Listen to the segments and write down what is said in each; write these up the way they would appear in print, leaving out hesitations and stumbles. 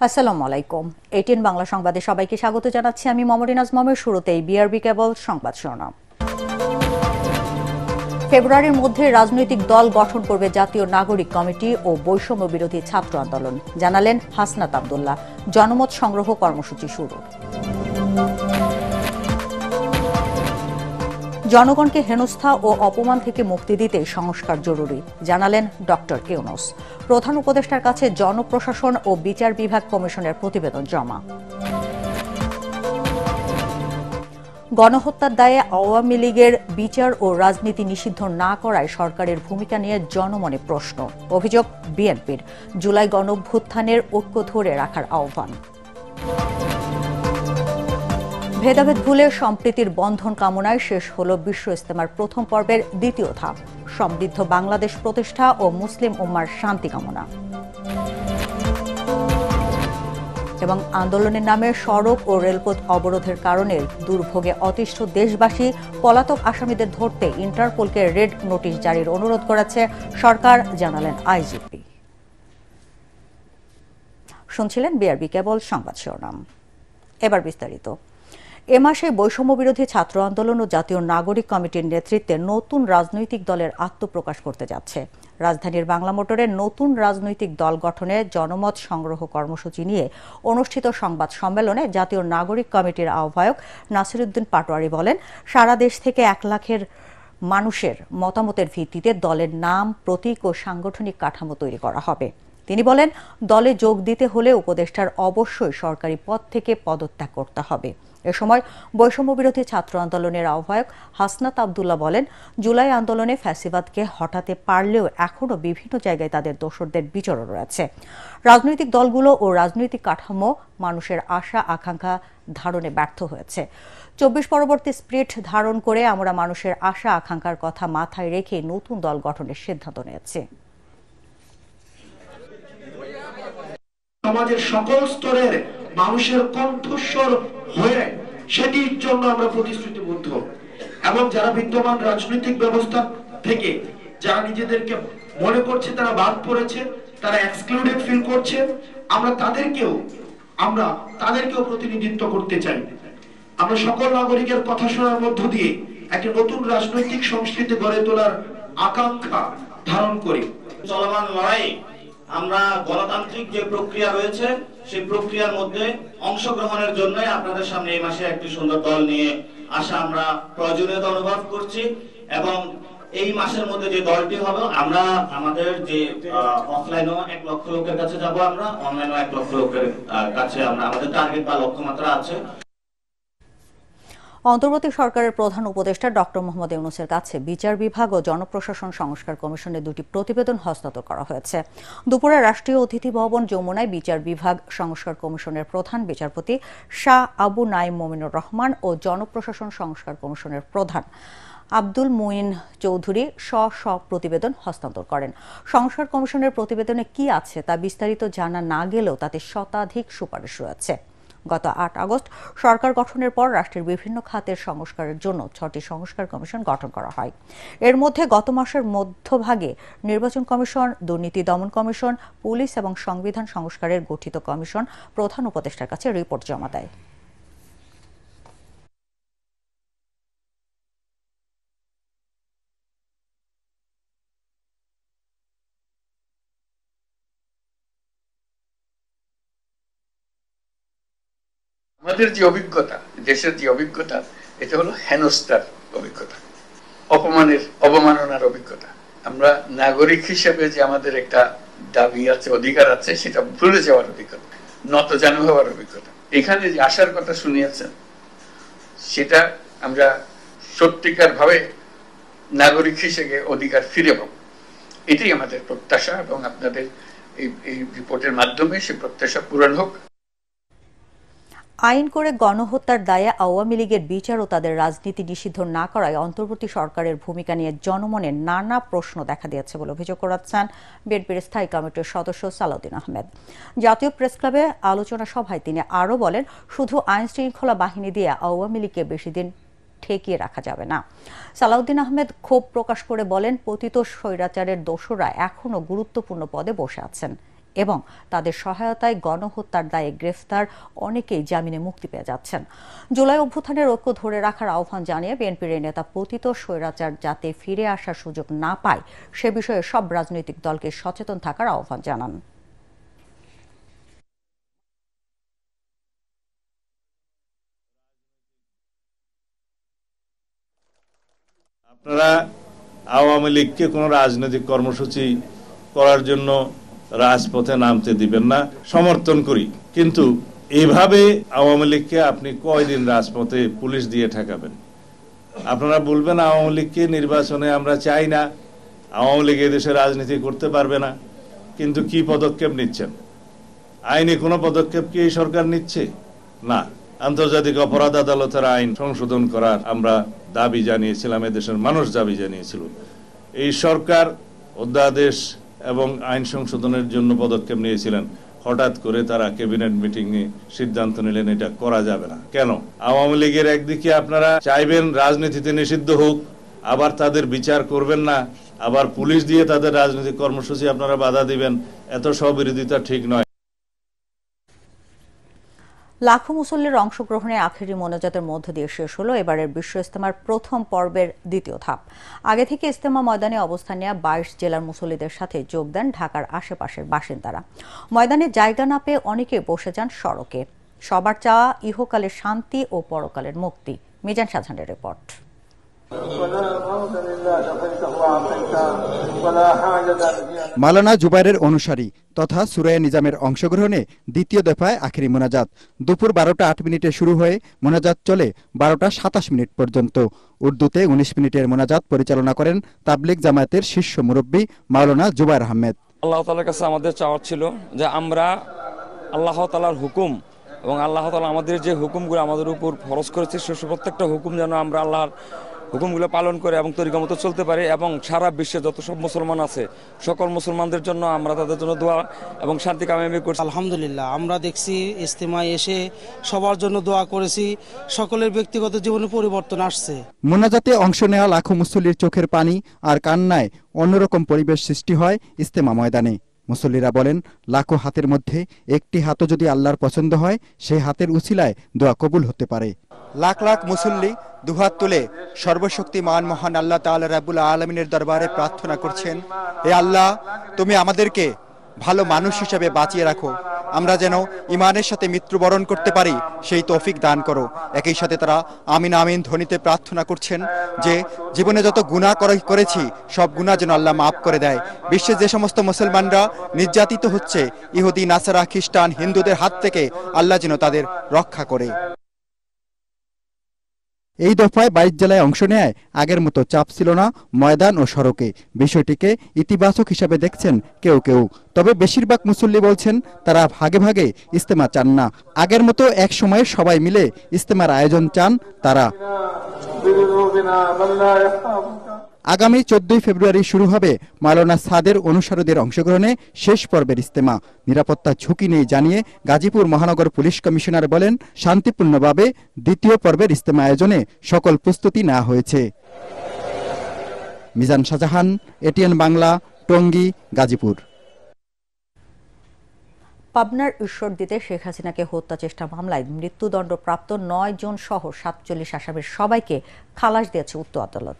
আসসালামু আলাইকুম। এটিএন বাংলা সংবাদে সবাইকে স্বাগত জানাচ্ছি আমি মমরিন আজমের। শুরুতেই বিআরবি কেবল সংবাদ শিরোনাম। ফেব্রুয়ারির মধ্যে রাজনৈতিক দল গঠন করবে জাতীয় নাগরিক কমিটি ও বৈষম্য বিরোধী ছাত্র আন্দোলন, জানালেন হাসনাত আব্দুল্লাহ। জনমত সংগ্রহ কর্মসূচি শুরু। জনগণকে হেনস্থা ও অপমান থেকে মুক্তি দিতে সংস্কার জরুরি, জানালেন ডক্টর ইউনূস। প্রধান উপদেষ্টার কাছে জনপ্রশাসন ও বিচার বিভাগ কমিশনের প্রতিবেদন জমা। গণহত্যার দায়ে আওয়ামী লীগের বিচার ও রাজনীতি নিষিদ্ধ না করায় সরকারের ভূমিকা নিয়ে জনমনে প্রশ্ন। অভিযোগ বিএনপির। জুলাই গণঅভ্যুত্থানের ঐক্য ধরে রাখার আহ্বান। ভেদাভেদ ভুলে সম্প্রীতির বন্ধন কামনায় শেষ হল বিশ্ব ইজতেমার প্রথম পর্বের দ্বিতীয় ধাপ। সমৃদ্ধ বাংলাদেশ প্রতিষ্ঠা ও মুসলিম উম্মার শান্তি কামনা। এবং আন্দোলনের নামে সড়ক ও রেলপথ অবরোধের কারণে দুর্ভোগে অতিষ্ঠ দেশবাসী পলাতক আসামিদের ধরতে ইন্টারপোলকে রেড নোটিশ জারির অনুরোধ করেছে সরকার, জানালেন আইজিপি। শুনছিলেন বিআরবি কেবল সংবাদ শিরোনাম। এবার বিস্তারিত। এ মাসে বৈষম্য বিরোধী ছাত্র আন্দোলন ও জাতীয় নাগরিক কমিটির নেতৃত্বে নতুন রাজনৈতিক দলের আত্মপ্রকাশ করতে যাচ্ছে। রাজধানীর বাংলা মোটরে নতুন রাজনৈতিক দল গঠনে জনমত সংগ্রহ কর্মসূচি নিয়ে অনুষ্ঠিত সংবাদ সম্মেলনে জাতীয় নাগরিক কমিটির আহ্বায়ক নাসিরউদ্দিন পাটোয়ারি বলেন, সারা দেশ থেকে 1 লাখের মানুষের মতামতের ভিত্তিতে দলের নাম, প্রতীক ও সাংগঠনিক কাঠামো তৈরি করা হবে। তিনি বলেন, দলে যোগ দিতে হলে উপদেষ্টার অবশ্যই সরকারি পদ থেকে পদত্যাগ করতে হবে। এ সময় বৈষম্য বিরোধী ছাত্র আন্দোলনের আহ্বায়ক হাসনাত আব্দুল্লাহ বলেন, জুলাই আন্দোলনে ফ্যাসিবাদকে হটাতে পারলেও এখনও বিভিন্ন জায়গায় তাদের দোসরদের বিচরণ রয়েছে। রাজনৈতিক দলগুলো ও রাজনৈতিক কাঠামো মানুষের আশা আকাঙ্ক্ষা ধারণে ব্যর্থ হয়েছে। 24 পরবর্তী স্পিরিট ধারণ করে আমরা মানুষের আশা আকাঙ্ক্ষার কথা মাথায় রেখে নতুন দল গঠনের সিদ্ধান্ত নিয়েছি। সমাজের সকল স্তরের মানুষের কণ্ঠস্বর হয়ে সেটির জন্য আমরা প্রতিশ্রুতিবদ্ধ, এবং যারা বিদ্যমান রাজনৈতিক ব্যবস্থা থেকে যারা নিজেদেরকে মনে করছে তারা বাদ পড়েছে, তারা এক্সক্লুডেড ফিল করছে, আমরা তাদেরকেও প্রতিনিধিত্ব করতে চাই। আমরা সকল নাগরিকের কথা শোনার মধ্য দিয়ে একটি নতুন রাজনৈতিক সংস্কৃতি গড়ে তোলার আকাঙ্ক্ষা ধারণ করি। চলমান লড়াই আমরা গণতান্ত্রিক যে প্রক্রিয়া রয়েছে সেই প্রক্রিয়ার মধ্যে অংশগ্রহণের জন্য আপনাদের সামনে এই মাসে একটি সুন্দর দল নিয়ে আসা আমরা প্রয়োজনীয়তা অনুভব করছি, এবং এই মাসের মধ্যে যে দলটি হবে আমরা আমাদের যে অফলাইনও 1 লক্ষ লোকের কাছে যাব, আমরা অনলাইনও 1 লক্ষ লোকের কাছে আমরা আমাদের টার্গেট বা লক্ষ্যমাত্রা আছে। অন্তর্বর্তী সরকারের প্রধান উপদেষ্টা ডক্টর মোহাম্মদ ইউনূসের কাছে বিচার বিভাগ ও জনপ্রশাসন সংস্কার কমিশনের 2টি প্রতিবেদন হস্তান্তর করা হয়েছে। দুপুরে রাষ্ট্রীয় অতিথি ভবন যমুনায় বিচার বিভাগ সংস্কার কমিশনের প্রধান বিচারপতি শাহ আবু নাঈম মমিনুর রহমান ও জনপ্রশাসন সংস্কার কমিশনের প্রধান আব্দুল মুইন চৌধুরী স্ব প্রতিবেদন হস্তান্তর করেন। সংস্কার কমিশনের প্রতিবেদনে কি আছে তা বিস্তারিত জানা না গেলেও তাতে শতাধিক সুপারিশ রয়েছে। গত 8 আগস্ট সরকার গঠনের পর রাষ্ট্রের বিভিন্ন খাতের সংস্কারের জন্য 6টি সংস্কার কমিশন গঠন করা হয়। এর মধ্যে গত মাসের মধ্যভাগে নির্বাচন কমিশন, দুর্নীতি দমন কমিশন, পুলিশ এবং সংবিধান সংস্কারের গঠিত কমিশন প্রধান উপদেষ্টার কাছে রিপোর্ট জমা দেয়। আমাদের যে অভিজ্ঞতা, দেশের যে অভিজ্ঞতা, এটা হলো হেনস্থার অভিজ্ঞতা, অবমাননার অভিজ্ঞতা। আমরা নাগরিক হিসেবে যে আমাদের একটা দাবি আছে, অধিকার আছে, সেটা ভুলে যাওয়ার অভিজ্ঞতা, নতজানু হওয়ার অভিজ্ঞতা। এখানে যে আশার কথা শুনিয়েছেন সেটা আমরা সত্যিকার ভাবে নাগরিক হিসেবে অধিকার ফিরে পাবো, এটাই আমাদের প্রত্যাশা, এবং আপনাদের এই রিপোর্টের মাধ্যমে সে প্রত্যাশা পূরণ হোক। আইন করে গণহত্যার দায়ে আওয়ামী লীগের বিচার ও তাদের রাজনীতি নিষিদ্ধ না করায় অন্তর্বর্তী সরকারের ভূমিকা নিয়ে জনমনে নানা প্রশ্ন দেখা দিয়েছে বলে অভিযোগ করেছেন বিএনপির স্থায়ী কমিটির সদস্য সালাউদ্দিন আহমেদ। জাতীয় প্রেস ক্লাবে আলোচনা সভায় তিনি আরও বলেন, শুধু আইন শৃঙ্খলা বাহিনী দিয়ে আওয়ামী লীগকে বেশি দিন ঠেকিয়ে রাখা যাবে না। সালাউদ্দিন আহমেদ ক্ষোভ প্রকাশ করে বলেন, পতিত স্বৈরাচারের দোসররা এখনও গুরুত্বপূর্ণ পদে বসে আছেন। এবং তাদের সহায়তায় গণহত্যার দায়ে গ্রেফতার অনেকেই জামিনে মুক্তি পেয়ে যাচ্ছেন। জুলাই অভ্যুত্থানের ঐক্য ধরে রাখার আহ্বান জানিয়ে বিএনপির এই নেতা পতিত স্বৈরাচার যাতে ফিরে আসার সুযোগ না পায় সে বিষয়ে সব রাজনৈতিক দলকে সচেতন থাকার আহ্বান জানান। আপনারা আওয়ামী লীগকে কোনো রাজনৈতিক কর্মসূচি করার জন্য রাজপথে নামতে দিবেন না, সমর্থন করি, কিন্তু এভাবে আওয়ামী লীগকে আপনি কয়দিন রাজপথে পুলিশ দিয়ে ঠেকাবেন? আপনারা বলবেন আওয়ামী লীগকে নির্বাচনে আমরা চাই না, আওয়ামী লীগ এদেশে রাজনীতি করতে পারবে না, কিন্তু কি পদক্ষেপ নিচ্ছেন? আইনি কোনো পদক্ষেপ কি এই সরকার নিচ্ছে? না। আন্তর্জাতিক অপরাধ আদালতের আইন সংশোধন করার আমরা দাবি জানিয়েছিলাম, এদেশের মানুষ দাবি জানিয়েছিল। এই সরকার অধ্যাদেশ এবং আইন সংশোধনের জন্য পদক্ষেপ নিয়েছিলেন, হঠাৎ করে তারা ক্যাবিনেট মিটিং এ সিদ্ধান্ত নিলেন এটা করা যাবে না। কেন? আওয়ামী লীগের একদিকে আপনারা চাইবেন রাজনীতিতে নিষিদ্ধ হোক, আবার তাদের বিচার করবেন না, আবার পুলিশ দিয়ে তাদের রাজনৈতিক কর্মসূচি আপনারা বাধা দিবেন। এত স্ববিরোধিতা ঠিক নয়। লাখো মুসল্লির অংশগ্রহণে আখেরি মোনাজাতের মধ্য দিয়ে শেষ হলো এবারের বিশ্ব ইজতেমার প্রথম পর্বের দ্বিতীয় ধাপ। আগে থেকে ইজতেমা ময়দানে অবস্থান নেওয়া 22 জেলার মুসল্লিদের সাথে যোগ দেন ঢাকার আশেপাশের বাসিন্দারা। ময়দানে জায়গা না পেয়ে অনেকে বসে যান সড়কে। সবার চাওয়া ইহকালের শান্তি ও পরকালের মুক্তি। মিজান শাহজাহানের রিপোর্ট। মাওলানা জুবাইরের অনুসারী তথা সুরায়ে নিজামের অংশগ্রহণে দ্বিতীয় দফায় আখেরি মোনাজাত দুপুর 12টা 8 মিনিটে শুরু হয়ে মোনাজাত চলে 12টা 27 মিনিট পর্যন্ত। উর্দুতে 19 মিনিটের মোনাজাত পরিচালনা করেন তাবলিগ জামায়াতের শীর্ষ মুরব্বী মাওলানা জুবাইর আহমেদ। আল্লাহ তাআলার কাছে আমাদের চাওয়ার ছিল যে আমরা আল্লাহ তাআলার হুকুম এবং আল্লাহ তাআলা আমাদের যে হুকুমগুলো আমাদের উপর ফরজ করেছে সে প্রত্যেকটা হুকুম যেন আমরা আল্লাহর হুকুমগুলো পালন করে এবং তরিকা মতো চলতে পারি, এবং সারা বিশ্বে যত সব মুসলমান আছে সকল মুসলমানদের জন্য আমরা তাদের জন্য দোয়া এবং শান্তি কামনা করছি। আলহামদুলিল্লাহ, আমরা দেখছি ইজতেমায় এসে সবার জন্য দোয়া করেছি, সকলের ব্যক্তিগত জীবনে পরিবর্তন আসছে। মোনাজাতে অংশ নেওয়া লাখো মুসল্লির চোখের পানি আর কান্নায় অন্যরকম পরিবেশ সৃষ্টি হয় ইজতেমা ময়দানে। মুসল্লিরা বলেন, লাখো হাতের মধ্যে একটি হাতও যদি আল্লাহর পছন্দ হয় সেই হাতের উছিলায় দোয়া কবুল হতে পারে। লাখ লাখ মুসল্লি দুহাত তুলে সর্বশক্তিমান মহান আল্লাহ তাআলা রাব্বুল আলামিনের দরবারে প্রার্থনা করছেন, হে আল্লাহ, তুমি আমাদেরকে ভালো মানুষ হিসেবে বাঁচিয়ে রাখো, আমরা যেন ঈমানের সাথে মৃত্যুবরণ করতে পারি সেই তৌফিক দান করো। একই সাথে তারা আমিন আমিন ধ্বনিতে প্রার্থনা করছেন যে জীবনে যত গুনাহ করেছি সব গুনাহ যেন আল্লাহ মাফ করে দেয়। বিশ্বে যে সমস্ত মুসলমানরা নির্যাতিত হচ্ছে ইহুদি, নাসারা, খ্রিস্টান, হিন্দুদের হাত থেকে আল্লাহ যেন তাদের রক্ষা করে। এই দফায় 22 জেলায় অংশ নেয় আগের মতো চাপ ছিল না ময়দান ও সড়কে। বিষয়টিকে ইতিবাচক হিসাবে দেখছেন কেউ কেউ, তবে বেশিরভাগ মুসল্লি বলছেন তারা ভাগে ভাগে ইজতেমা চান না। আগের মতো এক সময়ে সবাই মিলে ইজতেমার আয়োজন চান তারা। আগামী 14 ফেব্রুয়ারি শুরু হবে মাওলানা সাদের অনুসারীদের অংশগ্রহণে শেষ পর্বের ইজতেমা। নিরাপত্তা ঝুঁকি নেই জানিয়ে গাজীপুর মহানগর পুলিশ কমিশনার বলেন, শান্তিপূর্ণভাবে দ্বিতীয় পর্বের ইজতেমা আয়োজনে সকল প্রস্তুতি নেওয়া হয়েছে। মিজান শাহজাহান, এটিএন বাংলা, টঙ্গী, গাজীপুর। পাবনার ঈশ্বরদীতে শেখ হাসিনাকে হত্যা চেষ্টা মামলায় মৃত্যুদণ্ডপ্রাপ্ত 9 জন সহ 47 আসামির সবাইকে খালাস দিয়েছে উচ্চ আদালত।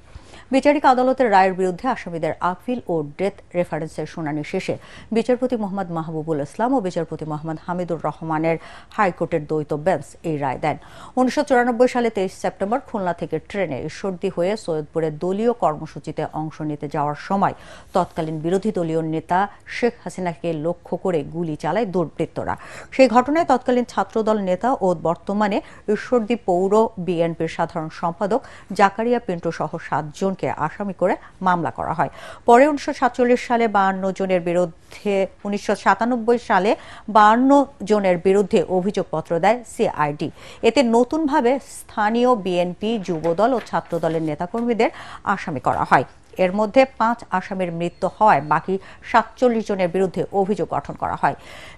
বিচারিক আদালতের রায়ের বিরুদ্ধে আসামিদের আপিল ও ডেথ রেফারেন্সের শুনানি শেষে বিচারপতি মোহাম্মদ মাহবুবুল ইসলাম ও বিচারপতি মোহাম্মদ হামিদুর রহমানের হাইকোর্টের দ্বৈত বেঞ্চ এই রায় দেন। 1994 সালে 23 সেপ্টেম্বর খুলনা থেকে ট্রেনে ঈশ্বরদী হয়ে সৈয়দপুরে দলীয় কর্মসূচিতে অংশ নিতে যাওয়ার সময় তৎকালীন বিরোধী দলীয় নেতা শেখ হাসিনাকে লক্ষ্য করে গুলি চালায় দুর্বৃত্তরা। সেই ঘটনায় তৎকালীন ছাত্রদল নেতা ও বর্তমানে ঈশ্বরদী পৌর বিএনপির সাধারণ সম্পাদক জাকারিয়া পিন্টু সহ 7 জনকে আসামি করে মামলা করা হয়। পরে 1947 সালে 52 জনের বিরুদ্ধে 1997 সালে 52 জনের বিরুদ্ধে অভিযোগপত্র দেয় সিআইডি। এতে নতুনভাবে স্থানীয় বিএনপি, যুবদল ও ছাত্রদলের নেতাকর্মীদের আসামি করা হয়। এর মধ্যে 5 আসামির মৃত্যু হওয়ায় বাকি 47 জনের বিরুদ্ধে অভিযোগ গঠন করা হয়।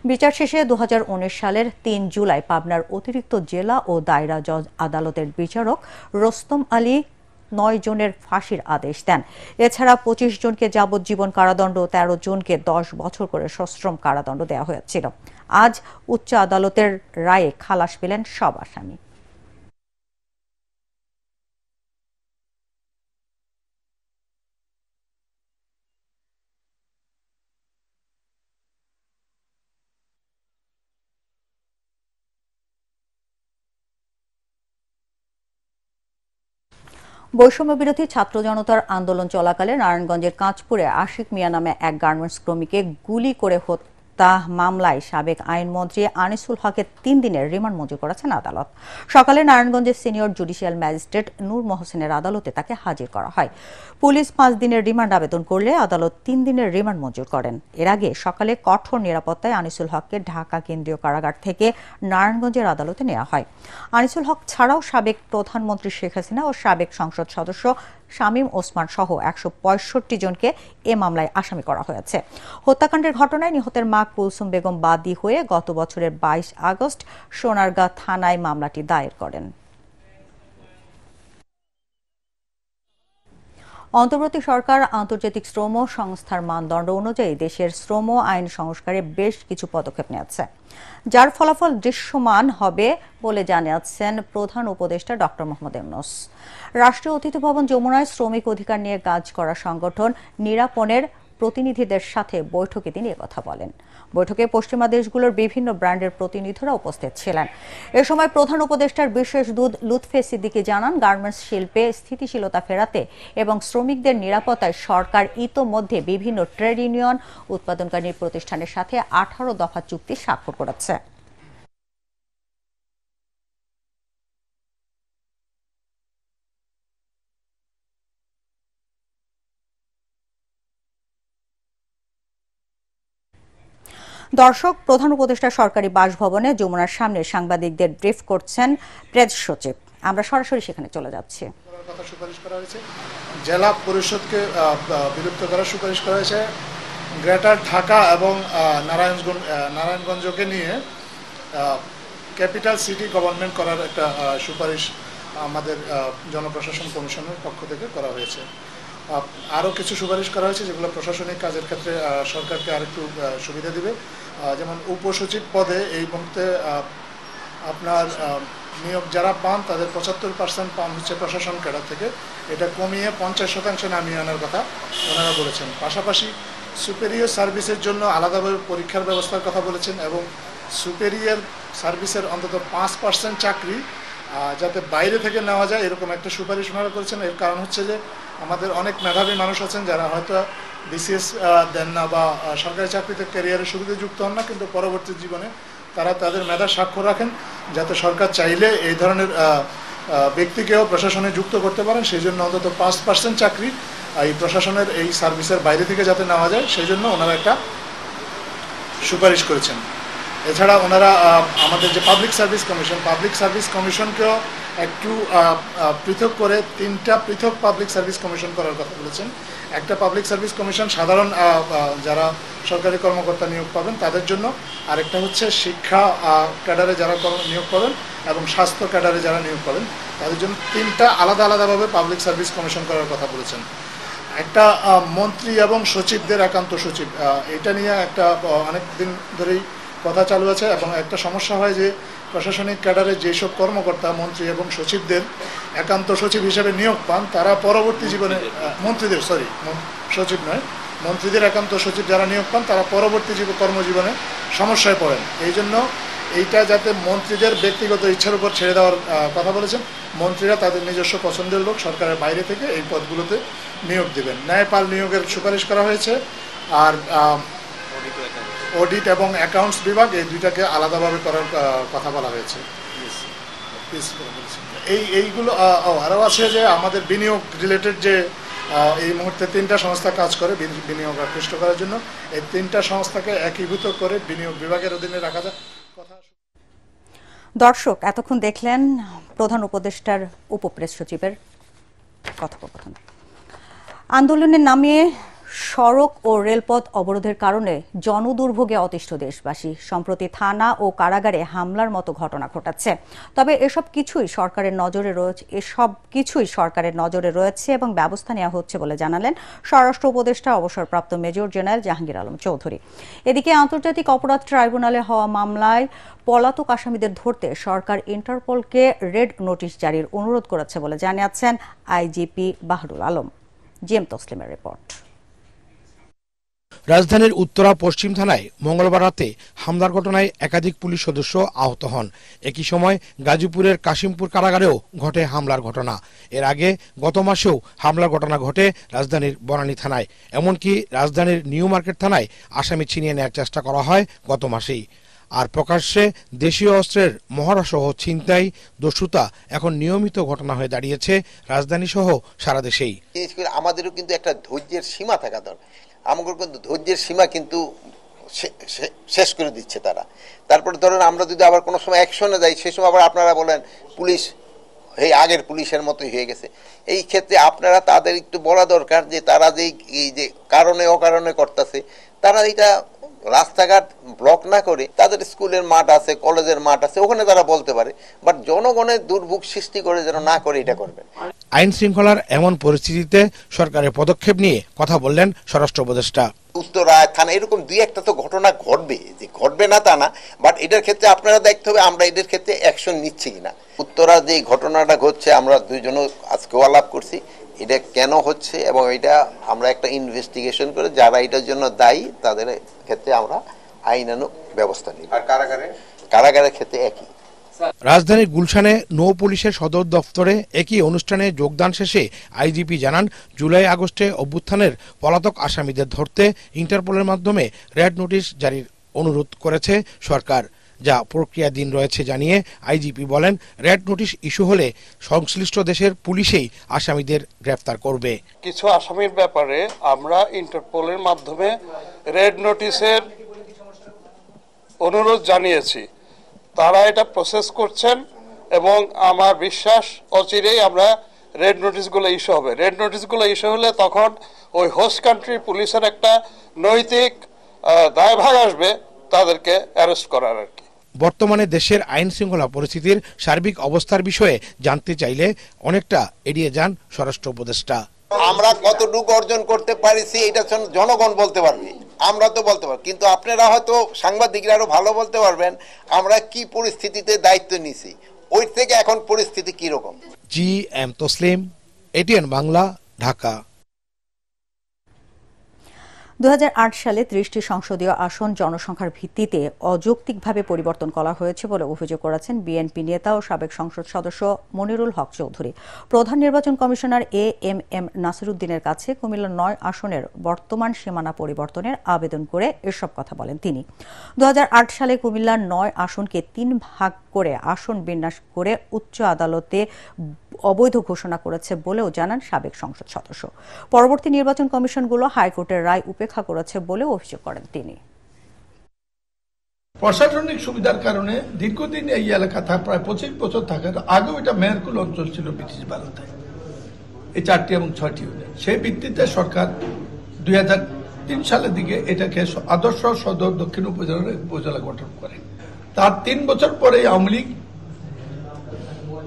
বিচার শেষে 2019 সালের 3 জুলাই পাবনার অতিরিক্ত জেলা ও দায়রা জজ আদালতের বিচারক রোস্তম আলী 9 জনের ফাঁসির আদেশ দেন। এছাড়া 25 জনকে যাবজ্জীবন কারাদণ্ড, 13 জনকে 10 বছর করে সশ্রম কারাদণ্ড দেওয়া হয়েছিল। আজ উচ্চ আদালতের রায়ে খালাস পেলেন সব আসামি। বৈষম্য বিরোধী ছাত্র জনতার আন্দোলন চলাকালে নারায়ণগঞ্জের কাঁচপুরে আশিক মিয়া নামে এক গার্মেন্টস কর্মীকে গুলি করে হত্যা মামলায় সাবেক আইনমন্ত্রী আনিসুল হকের 3 দিনের রিমান্ড মঞ্জুর করেছেন আদালত। সকালে নারায়ণগঞ্জের সিনিয়র জুডিশিয়াল ম্যাজিস্ট্রেট নূর মোহসেনের আদালতে তাকে হাজির করা হয়। পুলিশ 5 দিনের রিমান্ড আবেদন করলে আদালত 3 দিনের রিমান্ড মঞ্জুর করেন। এর আগে সকালে কঠোর নিরাপত্তায় আনিসুল হককে ঢাকা কেন্দ্রীয় কারাগার থেকে নারায়ণগঞ্জের আদালতে নেওয়া হয়। আনিসুল হক ছাড়াও সাবেক প্রধানমন্ত্রী শেখ হাসিনা ও সাবেক সংসদ সদস্য শামীম ওসমান সহ 165 জনকে এ মামলায় আসামি করা হয়েছে। হত্যাকাণ্ডের ঘটনায় নিহতের মা কুলসুম বেগম বাদী হয়ে গত বছরের 22 আগস্ট সোনারগাঁ থানায় মামলাটি দায়ের করেন। অন্তর্বর্তী সরকার আন্তর্জাতিক শ্রম সংস্থার মানদণ্ড অনুযায়ী দেশের শ্রম আইন সংস্কারে বেশ কিছু পদক্ষেপ নিয়েছে, যার ফলাফল দৃশ্যমান হবে বলে জানিয়েছেন প্রধান উপদেষ্টা ডক্টর মোহাম্মদ ইউনূস। রাষ্ট্রীয় অতিথি ভবন যমুনায় শ্রমিক অধিকার নিয়ে কাজ করা সংগঠন নিরাপনের প্রতিনিধিদের সাথে বৈঠকে তিনি কথা বলেন। বৈঠকে পশ্চিমা দেশগুলোর বিভিন্ন ব্র্যান্ডের প্রতিনিধিরা উপস্থিত ছিলেন। এ সময় প্রধান উপদেষ্টার বিশেষ দূত লুৎফে সিদ্দিকী জানান, গার্মেন্টস শিল্পে স্থিতিশীলতা ফেরাতে এবং শ্রমিকদের নিরাপত্তায় সরকার ইতোমধ্যে বিভিন্ন ট্রেড ইউনিয়ন, উৎপাদনকারী প্রতিষ্ঠানের সাথে 18 দফা চুক্তি স্বাক্ষর করেছে। দর্শক, প্রধান উপদেষ্টা সরকারি বাসভবনে যমুনার সামনে সাংবাদিকদের ব্রিফ করছেন প্রেস সচিব। আমরা সরাসরি সেখানে চলে যাচ্ছি। কথা সুপারিশ করা হয়েছে, জেলা পরিষদকে বিলুপ্ত করার সুপারিশ করা হয়েছে, গ্রেটার ঢাকা এবং নারায়ণগঞ্জকে নিয়ে ক্যাপিটাল সিটি গভর্নমেন্ট করার একটা সুপারিশ আমাদের জনপ্রশাসন কমিশনের পক্ষ থেকে করা হয়েছে। আরও কিছু সুপারিশ করা হয়েছে যেগুলো প্রশাসনিক কাজের ক্ষেত্রে সরকারকে আরেকটু সুবিধা দিবে। যেমন উপসচিব পদে এই মুহূর্তে আপনার নিয়োগ যারা পান তাদের 75% পান হচ্ছে প্রশাসন ক্যাডার থেকে, এটা কমিয়ে 50% নামিয়ে আনার কথা ওনারা বলেছেন। পাশাপাশি সুপেরিয়র সার্ভিসের জন্য আলাদাভাবে পরীক্ষার ব্যবস্থার কথা বলেছেন এবং সুপেরিয়র সার্ভিসের অন্তত 5% চাকরি যাতে বাইরে থেকে নেওয়া যায় এরকম একটা সুপারিশ ওনারা করেছেন। এর কারণ হচ্ছে যে আমাদের অনেক মেধাবী মানুষ আছেন যারা হয়তো বিসিএস দেন না বা সরকারি চাকরিতে ক্যারিয়ারের শুরুতে যুক্ত হন না, কিন্তু পরবর্তী জীবনে তারা তাদের মেধা স্বাক্ষর রাখেন, যাতে সরকার চাইলে এই ধরনের ব্যক্তিকেও প্রশাসনে যুক্ত করতে পারেন। সেই জন্য অন্তত 5% চাকরি এই প্রশাসনের এই সার্ভিসের বাইরে থেকে যাতে নেওয়া যায় সেই জন্য ওনারা একটা সুপারিশ করেছেন। এছাড়া ওনারা আমাদের যে পাবলিক সার্ভিস কমিশনকেও একটু পৃথক করে 3টা পৃথক পাবলিক সার্ভিস কমিশন করার কথা বলেছেন। একটা পাবলিক সার্ভিস কমিশন সাধারণ যারা সরকারি কর্মকর্তা নিয়োগ পাবেন তাদের জন্য, আরেকটা হচ্ছে শিক্ষা ক্যাডারে যারা নিয়োগ পাবেন এবং স্বাস্থ্য ক্যাডারে যারা নিয়োগ পাবেন তাদের জন্য 3টা আলাদাভাবে পাবলিক সার্ভিস কমিশন করার কথা বলেছেন। একটা মন্ত্রী এবং সচিবদের একান্ত সচিব, এটা নিয়ে একটা অনেক দিন ধরেই কথা চালু আছে এবং একটা সমস্যা হয় যে প্রশাসনিক ক্যাডারে যেসব কর্মকর্তা মন্ত্রী এবং সচিবদের একান্ত সচিব হিসেবে নিয়োগ পান তারা পরবর্তী জীবনে মন্ত্রীদের একান্ত সচিব যারা নিয়োগ পান তারা পরবর্তী কর্মজীবনে সমস্যায় পড়েন। এই জন্য এইটা যাতে মন্ত্রীদের ব্যক্তিগত ইচ্ছার উপর ছেড়ে দেওয়ার কথা বলেছেন। মন্ত্রীরা তাদের নিজস্ব পছন্দের লোক সরকারের বাইরে থেকে এই পদগুলোতে নিয়োগ দেবেন। ন্যায়পাল নিয়োগের সুপারিশ করা হয়েছে। আর অডিট এবং অ্যাকাউন্টস বিভাগ এই দুইটাকে আলাদাভাবে করার কথা বলা হয়েছে। এইগুলো আরও আছে যে আমাদের বিনিয়োগ রিলেটেড যে এই মুহূর্তে 3টা সংস্থা কাজ করে বিনিয়োগ আকৃষ্ট করার জন্য, এই 3টা সংস্থাকে একীভূত করে বিনিয়োগ বিভাগের অধীনে রাখা যায় কথা। দর্শক, এতক্ষণ দেখলেন প্রধান উপদেষ্টার উপপ্রেস সচিবের কথোপকথন। আন্দোলনের নামে সড়ক ও রেলপথ অবরোধের কারণে জনদুর্ভোগে অতিষ্ঠ দেশবাসী। সম্প্রতি থানা ও কারাগারে হামলার মতো ঘটনা ঘটাচ্ছে। তবে এসব কিছুই সরকারের নজরে রয়েছে এবং ব্যবস্থা নেওয়া হচ্ছে বলে জানালেন স্বরাষ্ট্র উপদেষ্টা অবসরপ্রাপ্ত মেজর জেনারেল জাহাঙ্গীর আলম চৌধুরী। এদিকে আন্তর্জাতিক অপরাধ ট্রাইব্যুনালে হওয়া মামলায় পলাতক আসামিদের ধরতে সরকার ইন্টারপোলকে রেড নোটিশ জারির অনুরোধ করেছে বলে জানিয়েছেন আইজিপি বাহরুল আলম। জিএম তসলিমের রিপোর্ট। রাজধানীর উত্তরা পশ্চিম থানায় মঙ্গলবার রাতে হামলার ঘটনায় একাধিক পুলিশ সদস্য আহত হন। একই সময় গাজীপুরের কাশিমপুর কারাগারেও ঘটে হামলার ঘটনা। এর আগে গত মাসেও হামলার ঘটনা ঘটে রাজধানীর বনানী থানায়। এমনকি রাজধানীর নিউ মার্কেট থানায় আসামি ছিনিয়ে নেওয়ার চেষ্টা করা হয় গত মাসেই। আর প্রকাশ্যে দেশীয় অস্ত্রের মহড়াসহ ছিনতাই, দস্যুতা এখন নিয়মিত ঘটনা হয়ে দাঁড়িয়েছে রাজধানী সহ সারা দেশেই। আমাদেরও কিন্তু একটা ধৈর্যের সীমা থাকা দরকার। আমাদের কিন্তু ধৈর্যের সীমা কিন্তু শেষ করে দিচ্ছে তারা। তারপরে ধরেন আমরা যদি আবার কোনো সময় অ্যাকশনে যাই, সে সময় আবার আপনারা বলেন পুলিশ আগের পুলিশের মতোই হয়ে গেছে। এই ক্ষেত্রে আপনারা তাদের একটু বলা দরকার যে তারা যে কারণে অকারণে করতেছে, তারা এটা রাস্তাঘাট ব্লক না করে তাদের স্কুলের মাঠ আছে, কলেজের মাঠ আছে, ওখানে তারা বলতে পারে, বাট জনগণের দুর্ভোগ সৃষ্টি করে যেন না করে এটা করবেন। আইন শৃঙ্খলার এমন পরিস্থিতিতে সরকারের পদক্ষেপ নিয়ে কথা বললেন স্বরাষ্ট্র উপদেষ্টা। উত্তরায় থানা এরকম দুই একটা তো ঘটনা ঘটবে, যে ঘটবে না তা না, বাট এটার ক্ষেত্রে আপনারা দেখতে হবে আমরা এদের ক্ষেত্রে অ্যাকশন নিচ্ছি কিনা। উত্তরা যে ঘটনাটা ঘটছে আমরা দুইজনও আজকেও আলাপ করছি, এটা কেন হচ্ছে এবং এটা আমরা একটা ইনভেস্টিগেশন করে যারা এটার জন্য দায়ী তাদের ক্ষেত্রে আমরা আইনানুগ ব্যবস্থা নিই। আর কারাগারের ক্ষেত্রে একই। রাজধানীর গুলশানে নৌ পুলিশের সদর দফতরে একই অনুষ্ঠানে যোগদান শেষে আইজিপি জানান, জুলাই আগস্টে অভ্যুত্থানের পলাতক আসামিদের ধরতে ইন্টারপোলের মাধ্যমে রেড নোটিশ জারির অনুরোধ করেছে সরকার, যা প্রক্রিয়াধীন রয়েছে জানিয়ে আইজিপি বলেন, রেড নোটিশ ইস্যু হলে সংশ্লিষ্ট দেশের পুলিশেই আসামিদের গ্রেফতার করবে। কিছু আসামির ব্যাপারে আমরা ইন্টারপোলের মাধ্যমে রেড নোটিশের অনুরোধ জানিয়েছি। তারা এটা প্রসেস করছেন এবং আমার বিশ্বাস অচিরেই আমরা রেড নোটিশগুলো ইস্যু হবে। রেড নোটিশগুলো ইস্যু হলে তখন ওই হোস্ট কান্ট্রি পুলিশের একটা নৈতিক দায়ভার আসবে তাদেরকে অ্যারেস্ট করার আর কি। বর্তমানে দেশের আইন শৃঙ্খলা পরিস্থিতির সার্বিক অবস্থার বিষয়ে জানতে চাইলে অনেকটা এড়িয়ে যান স্বরাষ্ট্র উপদেষ্টা। আমরা কতটুকু অর্জন করতে পারিছি এটা জনগণ বলতে পারবে, আমরা তো বলতে পারবো, কিন্তু আপনারা হয়তো সাংবাদিকরা আরো ভালো বলতে পারবেন আমরা কি পরিস্থিতিতে দায়িত্ব নিছি, ওই থেকে এখন পরিস্থিতি কি রকম। GM Taslim, ATN Bangla, Dhaka. 2008 সালে 30টি সংসদীয় আসন জনসংখ্যার ভিত্তিতে অযৌক্তিকভাবে পরিবর্তন করা হয়েছে বলে অভিযোগ করেছেন বিএনপি নেতা ও সাবেক সংসদ সদস্য মনিরুল হক চৌধুরী। প্রধান নির্বাচন কমিশনার এএমএম নাসিরউদ্দিনের কাছে কুমিল্লা 9 আসনের বর্তমান সীমানা পরিবর্তনের আবেদন করে এসব কথা বলেন তিনি। 2008 সালে কুমিল্লার 9 আসনকে 3 ভাগ করে আসন বিন্যাস করে উচ্চ আদালতে অবৈধ ঘোষণা করেছে বলেও জানান সাবেক সংসদ সদস্য। পরবর্তী নির্বাচন কমিশনগুলো হাইকোর্টের রায় উপেক্ষা করেছে বলেও অভিযোগ করেন তিনি। প্রশাসনিক সুবিধার কারণে দীর্ঘদিন এই এলাকা প্রায় 25 বছর থাকার আগেও এটা মেহেরকুল অঞ্চল ছিল ব্রিটিশ ভারতে, এই 4টি এবং 6টি ইউনিয়ন। সেই ভিত্তিতে সরকার 2003 সালের দিকে এটাকে আদর্শ সদর দক্ষিণ উপজেলা গঠন করে। তার 3 বছর পরে আওয়ামী লীগ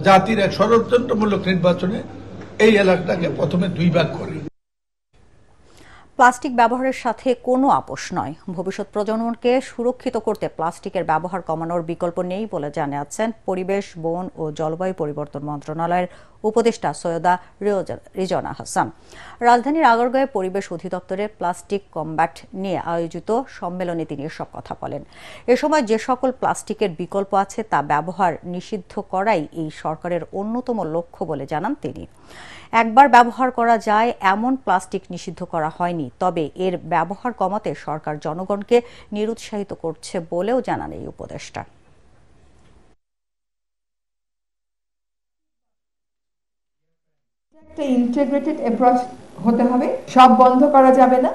জাতির এক ষড়যন্ত্রমূলক নির্বাচনে এই এলাকাটাকে প্রথমে 2 ভাগ করে। প্লাস্টিক ব্যবহারের সাথে কোনো আপোষ নয়। ভবিষ্যৎ প্রজন্মকে সুরক্ষিত করতে প্লাস্টিকের ব্যবহার কমানোর বিকল্প নেই বলে জানিয়েছেন পরিবেশ, বন ও জলবায়ু পরিবর্তন মন্ত্রণালয়ের উপদেষ্টা সৈয়দা রিজওয়ানা হাসান। রাজধানীর আগারগাঁয়ে পরিবেশ অধিদপ্তরে প্লাস্টিক কমব্যাট নিয়ে আয়োজিত সম্মেলনে তিনি এসব কথা বলেন। এ সময় যে সকল প্লাস্টিকের বিকল্প আছে তা ব্যবহার নিষিদ্ধ করাই এই সরকারের অন্যতম লক্ষ্য বলে জানান তিনি। একবার ব্যবহার করা যায় এমন প্লাস্টিক নিষিদ্ধ করা হয়নি, তবে এর ব্যবহার কমাতে সরকার জনগণকে নিরুৎসাহিত করছে বলেও জানান এই উপদেষ্টা। একটা ইন্টিগ্রেটেড অ্যাপ্রোচ হতে হবে, সব বন্ধ করা যাবে না,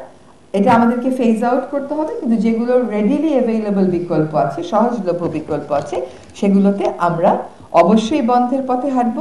এটা আমাদেরকে ফেজ আউট করতে হবে, কিন্তু যেগুলো রেডিলি অ্যাভেলেবল বিকল্প আছে, সহজলভ্য বিকল্প আছে, সেগুলোতে আমরা অবশ্যই বন্ধের পথে হাঁটব।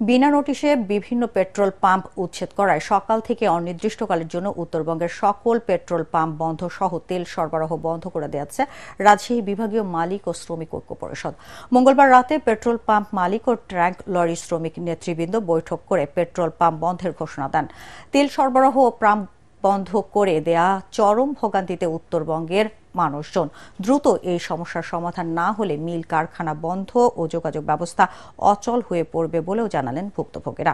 বিনা নোটিশে বিভিন্ন পেট্রোল পাম্প উচ্ছেদ করায় সকাল থেকে অনির্দিষ্টকালের জন্য উত্তরবঙ্গের সকল পেট্রোল পাম্প বন্ধ সহ তেল সরবরাহ বন্ধ করে দিয়েছে রাজশাহী বিভাগীয় মালিক ও শ্রমিক ঐক্য পরিষদ। মঙ্গলবার রাতে পেট্রোল পাম্প মালিক ও ট্যাঙ্ক লরি শ্রমিক নেতৃবৃন্দ বৈঠক করে পেট্রোল পাম্প বন্ধের ঘোষণা দেন। তেল সরবরাহ ও পাম্প বন্ধ করে দেয়া চরম ভোগান্তিতে উত্তরবঙ্গের মানুষজন। দ্রুত এই সমস্যার সমাধান না হলে মিল কারখানা বন্ধ ও যোগাযোগ ব্যবস্থা অচল হয়ে পড়বে বলেও জানালেন ভুক্তভোগীরা।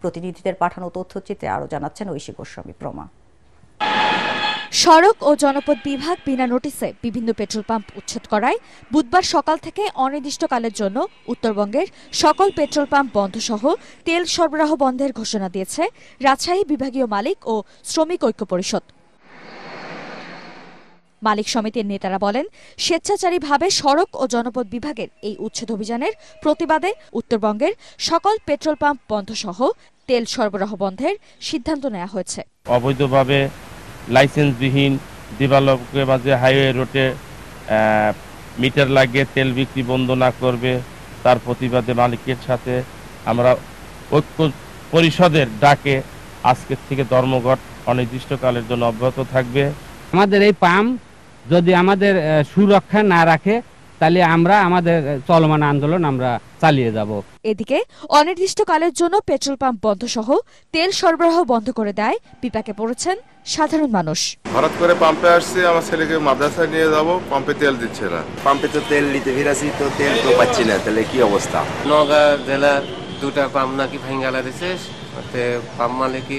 প্রতিনিধিদের পাঠানো তথ্যচিত্রে আরও জানাচ্ছেন ঐশী গোস্বামী প্রমা। সড়ক ও জনপদ বিভাগ বিনা নোটিশে বিভিন্ন পেট্রোল পাম্প উচ্ছেদ করায় বুধবার সকাল থেকে অনির্দিষ্টকালের জন্য উত্তরবঙ্গের সকল পেট্রোল পাম্প বন্ধ সহ তেল সরবরাহ বন্ধের ঘোষণা দিয়েছে রাজশাহী বিভাগীয় মালিক ও শ্রমিক ঐক্য পরিষদ। মালিক সমিতির নেতারা বলেন, স্বেচ্ছাচারীভাবে সড়ক ও জনপদ বিভাগের এই উচ্ছেদ অভিযানের প্রতিবাদে উত্তরবঙ্গের সকল পেট্রোল পাম্প বন্ধ সহ তেল সরবরাহ বন্ধের সিদ্ধান্ত নেওয়া হয়েছে। অবৈধভাবে লাইসেন্সবিহীন দিবালোকে মাঝে হাইওয়ে রোডে মিটার লাগিয়ে তেল বিক্রি বন্ধ না করবে, তার প্রতিবাদে মালিকের সাথে আমরা ঐক্য পরিষদের ডাকে আজকের থেকে ধর্মঘট অনির্দিষ্টকালের জন্য অব্যাহত থাকবে। আমাদের এই পাম্প যদি আমাদের সুরক্ষা না রাখে তাহলে আমরা আমাদের চলমান আন্দোলন আমরা চালিয়ে যাব। এদিকে অনির্দিষ্টকালের জন্য পেট্রোল পাম্প বন্ধ সহ তেল সরবরাহ বন্ধ করে দেয় বিপাকে পড়েছেন সাধারণ মানুষ। হঠাৎ করে পাম্পে আসছে, আমার ছেলেকে মাদ্রাসায় নিয়ে যাব, পাম্পে তেল দিচ্ছে না। পাম্পে তো তেল নিতে ফিরাছি, তো তেল তো পাচ্ছি না, তাহলে কি অবস্থা? নওগাঁ জেলার দুটা পাম্প নাকি ভাঙ্গালা দিচ্ছে, পাম্প মালিকই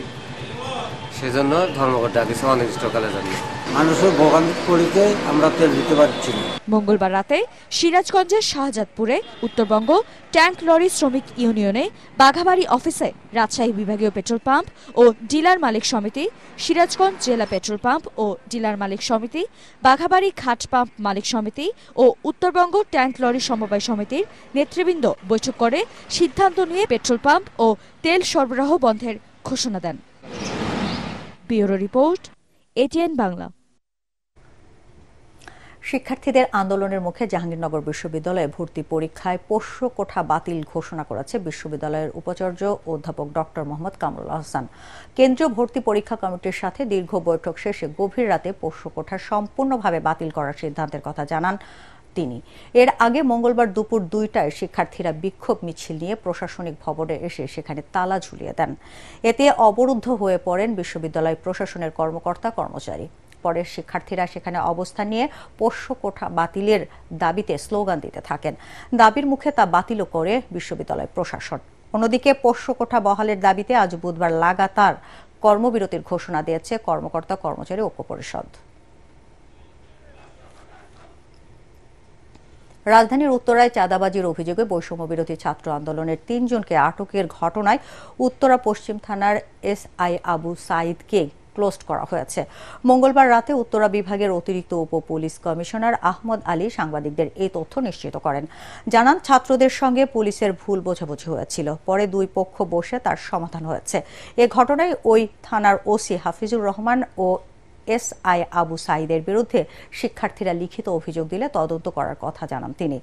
সেজন্য ধর্মঘট ডাকিছে অনির্দিষ্টকালের জন্য। মানুষের ভোগান্তি পড়িতে আমরা তেল দিতে পারছি না। মঙ্গলবার রাতে সিরাজগঞ্জের শাহজাদপুরে উত্তরবঙ্গ ট্যাঙ্ক লরি শ্রমিক ইউনিয়নে বাঘাবাড়ি অফিসে রাজশাহী বিভাগীয় পেট্রোল পাম্প ও ডিলার মালিক সমিতি, সিরাজগঞ্জ জেলা পেট্রোল পাম্প ও ডিলার মালিক সমিতি, বাঘাবাড়ি ঘাট পাম্প মালিক সমিতি ও উত্তরবঙ্গ ট্যাঙ্ক লরি সমবায় সমিতির নেতৃবৃন্দ বৈঠক করে সিদ্ধান্ত নিয়ে পেট্রোল পাম্প ও তেল সরবরাহ বন্ধের ঘোষণা দেন। Bureau report, ATN Bangla. শিক্ষার্থীদের আন্দোলনের মুখে জাহাঙ্গীরনগর বিশ্ববিদ্যালয়ে ভর্তি পরীক্ষায় পোষ্য কোঠা বাতিল ঘোষণা করেছে বিশ্ববিদ্যালয়ের উপাচার্য অধ্যাপক ডক্টর মোহাম্মদ কামরুল আহসান। কেন্দ্রীয় ভর্তি পরীক্ষা কমিটির সাথে দীর্ঘ বৈঠক শেষে গভীর রাতে পোষ্য কোঠা সম্পূর্ণভাবে বাতিল করার সিদ্ধান্তের কথা জানান তিনি। এর আগে মঙ্গলবার দুপুর 2টায় শিক্ষার্থীরা বিক্ষোভ মিছিল নিয়ে প্রশাসনিক ভবনে এসে সেখানে তালা ঝুলিয়ে দেন। এতে অবরুদ্ধ হয়ে পড়েন বিশ্ববিদ্যালয় প্রশাসনের কর্মকর্তা কর্মচারী। পরে শিক্ষার্থীরা সেখানে অবস্থান নিয়ে পোষ্য কোঠা বাতিলের দাবিতে স্লোগান দিতে থাকেন। দাবির মুখে তা বাতিলও করে বিশ্ববিদ্যালয় প্রশাসন। অন্যদিকে পোষ্য কোঠা বহালের দাবিতে আজ বুধবার লাগাতার কর্মবিরতির ঘোষণা দিয়েছে কর্মকর্তা কর্মচারী ঐক্য পরিষদ। রাজধানীর উত্তরায় চাঁদাবাজির অভিযোগে বৈষম্যবিরোধী ছাত্র আন্দোলনের 3 জনকে আটকের ঘটনায় উত্তরা পশ্চিম থানার এসআই আবু সাইদকে ক্লোজ করা হয়েছে। মঙ্গলবার রাতে উত্তরা বিভাগের অতিরিক্ত উপ পুলিশ কমিশনার আহমদ আলী সাংবাদিকদের এই তথ্য নিশ্চিত করেন। জানান, ছাত্রদের সঙ্গে পুলিশের ভুল বোঝাবুঝি হয়েছিল, পরে দুই পক্ষ বসে তার সমাধান হয়েছে। এ ঘটনায় ওই থানার ওসি হাফিজুর রহমান ও এসআই আবু সাইদের বিরুদ্ধে শিক্ষার্থীরা লিখিত অভিযোগ দিলে তদন্ত করার কথা জানান তিনি।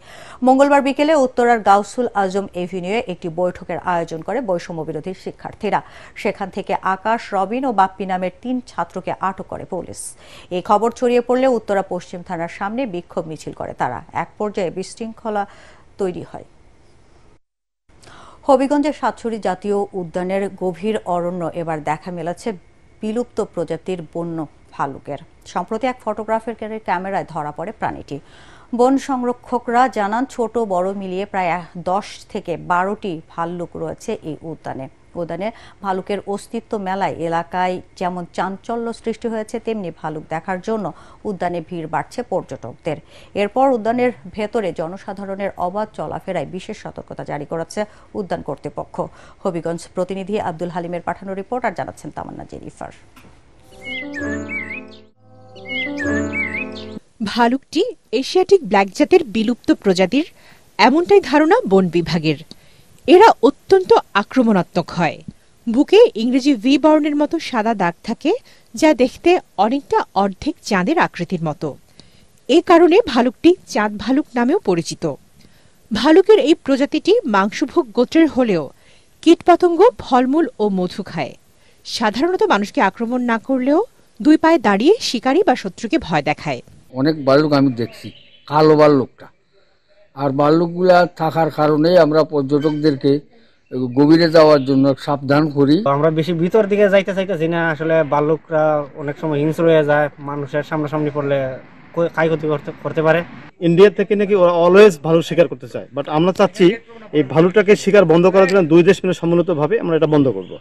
মঙ্গলবার বিকেলে উত্তরার গাউসুল আজম এভিনিউয়ে একটি বৈঠকের আয়োজন করে বৈষম্যবিরোধী শিক্ষার্থীরা। সেখান থেকে আকাশ, রবিন ও বাপ্পি নামের 3 ছাত্রকে আটক করে পুলিশ। এই খবর ছড়িয়ে পড়লে উত্তরা পশ্চিম থানার সামনে বিক্ষোভ মিছিল করে তারা। এক পর্যায়ে বিশৃঙ্খলা তৈরি হয়। হবিগঞ্জের সাতছড়ি জাতীয় উদ্যানের গভীর অরণ্য এবার দেখা মেলেছে বিলুপ্ত প্রজাতির বন্য ভালুকের। সম্প্রতি এক ফটোগ্রাফের ক্যামেরায় ধরা পড়ে প্রাণীটি। বন সংরক্ষকরা জানান, ছোট বড় মিলিয়ে প্রায় 10 থেকে 12টি ভাল্লুক রয়েছে এই উদ্যানে। উদ্যানে ভালুকের অস্তিত্ব মেলায় এলাকায় যেমন চাঞ্চল্য সৃষ্টি হয়েছে, তেমনি ভালুক দেখার জন্য উদ্যানে ভিড় বাড়ছে পর্যটকদের। এরপর উদ্যানের ভেতরে জনসাধারণের অবাধ চলাফেরায় বিশেষ সতর্কতা জারি করেছে উদ্যান কর্তৃপক্ষ। হবিগঞ্জ প্রতিনিধি আব্দুল হালিমের পাঠানো রিপোর্ট আর জানাচ্ছেন তামান্না জেরিফার। ভালুকটি এশিয়াটিক ব্ল্যাক জাতের বিলুপ্ত প্রজাতির, এমনটাই ধারণা বন বিভাগের। এরা অত্যন্ত আক্রমণাত্মক হয়। বুকে ইংরেজি ভি বর্ণের মতো সাদা দাগ থাকে, যা দেখতে অনেকটা অর্ধেক চাঁদের আকৃতির মতো। এ কারণে ভালুকটি চাঁদ ভালুক নামেও পরিচিত। ভালুকের এই প্রজাতিটি মাংসভোগ গোত্রের হলেও কীটপতঙ্গ, ফলমূল ও মধু খায়। সাধারণত মানুষকে আক্রমণ না করলেও দুই পায়ে দাঁড়িয়ে শিকারী বা শত্রুকে ভয় দেখায়। অনেক ভাল্লুক আমি দেখছি, কালো ভাল্লুকটা। আর ভাল্লুকগুলা থাকার কারণে আমরা পর্যটকদেরকে গভীরে যাওয়ার জন্য সাবধান করি। আমরা বেশি ভিতর দিকে যাইতে চাইতেছি না, আসলে ভাল্লুকরা অনেক সময় হিংস্র হয়ে যায়, মানুষের সামনাসামনি পড়লে ক্ষয়ক্ষতি করতে পারে। ইন্ডিয়া থেকে নাকি অলওয়েজ ভালু শিকার করতে চায়, বাট আমরা চাচ্ছি এই ভালুটাকে শিকার বন্ধ করার জন্য দুই দেশ মিলে সম্মিলিতভাবে আমরা এটা বন্ধ করব।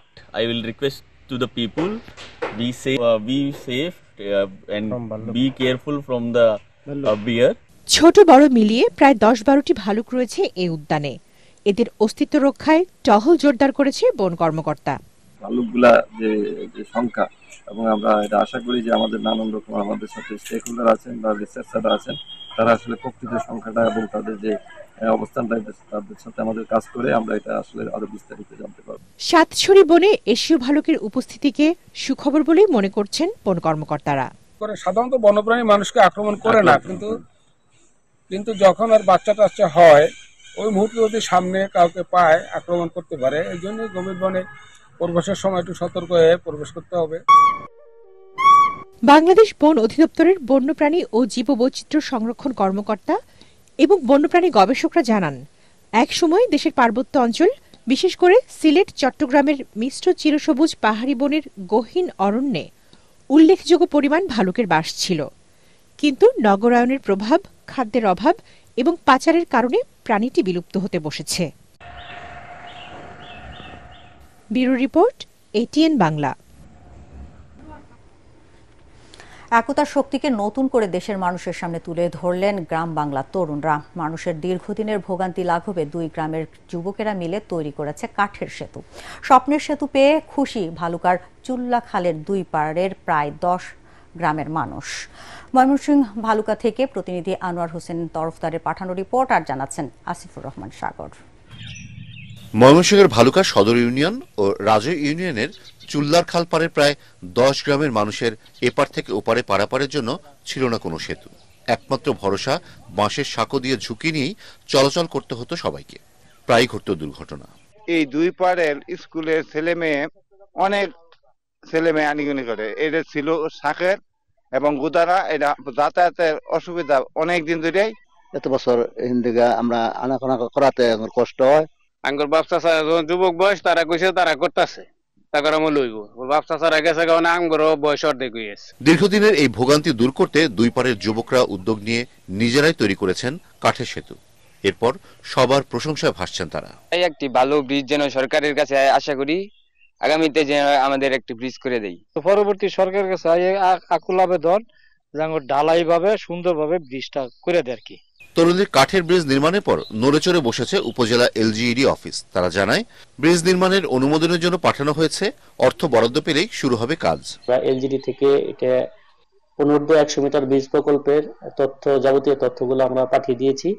I will request to the people be safe and be careful from the bear. ছোট বড় মিলিয়ে প্রায় 10-12টি ভালুক রয়েছে এই উদ্যানে। এদের অস্তিত্ব রক্ষায় টহল জোরদার করেছে বন কর্মকর্তা। ভালুকগুলা যে সংখ্যা, এবং আমরা এটা আশা করি যে আমাদের নানান রকম আমাদের সাথে স্টেক হোল্ডার আছেন বা রিসার্চাররা আছেন, তারা আসলে প্রকৃত সংখ্যাটা এবং তাদের যে অবস্থানটা তাদের সাথে আমাদের কাজ করে আমরা এটা আসলে আরো বিস্তারিত জানতে পারব। সাতছড়ি বনে এশীয় ভালুকের উপস্থিতিকে সুখবর বলেই মনে করছেন বন কর্মকর্তারা। সাধারণত বন্যপ্রাণী মানুষকে আক্রমণ করে না, কিন্তু যখন আর বাচ্চা টাচ্চা হয় ওই মুহূর্তে যদি সামনে কাউকে পায় আক্রমণ করতে পারে। এই জন্য গভীর বনে প্রবেশের সময় একটু সতর্ক হয়ে প্রবেশ করতে হবে। বাংলাদেশ বন অধিদপ্তরের বন্যপ্রাণী ও জীববৈচিত্র্য সংরক্ষণ কর্মকর্তা এবং বন্যপ্রাণী গবেষকরা জানান, এক সময় দেশের পার্বত্য অঞ্চল, বিশেষ করে সিলেট, চট্টগ্রামের মিশ্র চিরসবুজ পাহাড়ি বনের গহীন অরণ্যে উল্লেখযোগ্য পরিমাণ ভালুকের বাস ছিল। কিন্তু নগরায়নের প্রভাব, খাদ্যের অভাব এবং পাচারের কারণে প্রাণীটি বিলুপ্ত হতে বসেছে। Bureau report, ATN Bangla. একতার শক্তিকে নতুন করে দেশের মানুষের সামনে তুলে ধরলেন গ্রাম বাংলার তরুণরা। মানুষের দীর্ঘদিনের ভোগান্তি লাঘবে দুই গ্রামের যুবকেরা মিলে তৈরি করেছে কাঠের সেতু। স্বপ্নের সেতু পেয়ে খুশি ভালুকার চুল্লা খালের দুই পাড়ের প্রায় 10 গ্রামের মানুষ। ময়মনসিংহ ভালুকা থেকে প্রতিনিধি আনোয়ার হোসেন তরফদারের পাঠানো রিপোর্ট আর জানাচ্ছেন আসিফুর রহমান সাগর। ময়মনসিংহের ভালুকা সদর ইউনিয়ন ও রাজৈ ইউনিয়নের চুল্লার খাল পাড়ের প্রায় 10 গ্রামের মানুষের এপার থেকে ওপারে পারাপারের জন্য ছিল না কোনো সেতু। একমাত্র ভরসা বাঁশের সাঁকো দিয়ে ঝুঁকি নিয়েই চলাচল করতে হতো সবাইকে। প্রায় ঘটত দুর্ঘটনা। এই দুই পাড়ের স্কুলের ছেলে মেয়ে, অনেক ছেলে মেয়ে আনিগুনি করে। এটা ছিল শাকের এবং গুদারা, এটা যাতায়াতের অসুবিধা অনেক দিন ধরেই। এত বছর হিন্দিকে আমরা আনাগোনা করাতে কষ্ট হয়। আঙ্গুর ব্যবসা যুবক বয়স তারা কইছে তারা করতেছে, দীর্ঘদিনের এই ভোগান্তি দূর করতে দুই পাড়ের যুবকরা উদ্যোগ নিয়ে নিজেরাই তৈরি করেছেন কাঠের সেতু। এরপর সবার প্রশংসায় ভাসছেন তারা। একটি ভালো ব্রিজ যেন সরকারের কাছে আশা করি আগামীতে যেন আমাদের একটি ব্রিজ করে দেয়। পরবর্তী সরকারের কাছে আকুল আবেদন ঢালাই ভাবে সুন্দরভাবে ব্রিজটা করে দেয় আর কি। তরুণীর কাঠের ব্রিজ নির্মাণের পর নড়েচড়ে বসেছে উপজেলা LGED অফিস। তারা জানায়, ব্রিজ নির্মাণের অনুমোদনের জন্য পাঠানো হয়েছে, অর্থ বরাদ্দ পেলেই শুরু হবে কাজ। LGED থেকে এটা অনূর্ধ্ব 100 মিটার ব্রিজ প্রকল্পের যাবতীয় তথ্যগুলো আমরা পাঠিয়ে দিয়েছি।